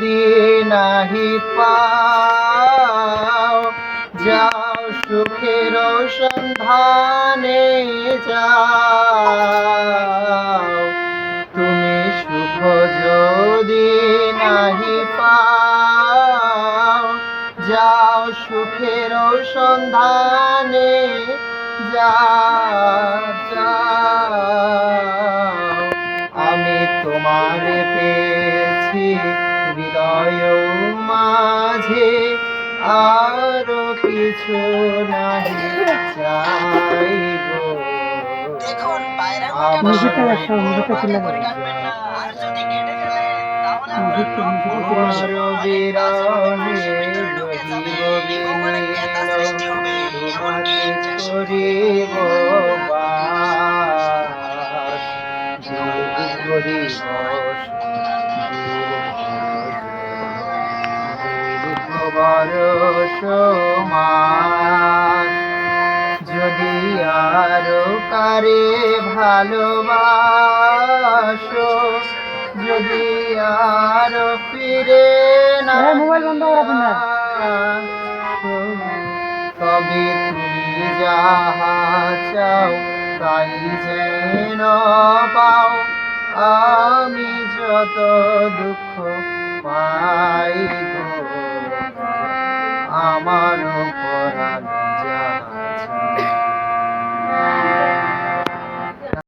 যদি নাহি পাও, যাও সুখের সন্ধানে যাও। তুমি সুখ যদি নাহি পাও, যাও সুখের সন্ধানে যাও। আমি তোমারে পেয়েছি হৃদয় মাঝে, আরো কিছু নাহি চাইব। করিব বাস, যদি আরো কারে ভালোবাসো, যদি আরো ফিরে না মোবাইল বন্ধ করো না, তবে তুমি যাহা চাও তাই যেন পাও। আমি যত দুঃখ পাই গো, আমার পরাণ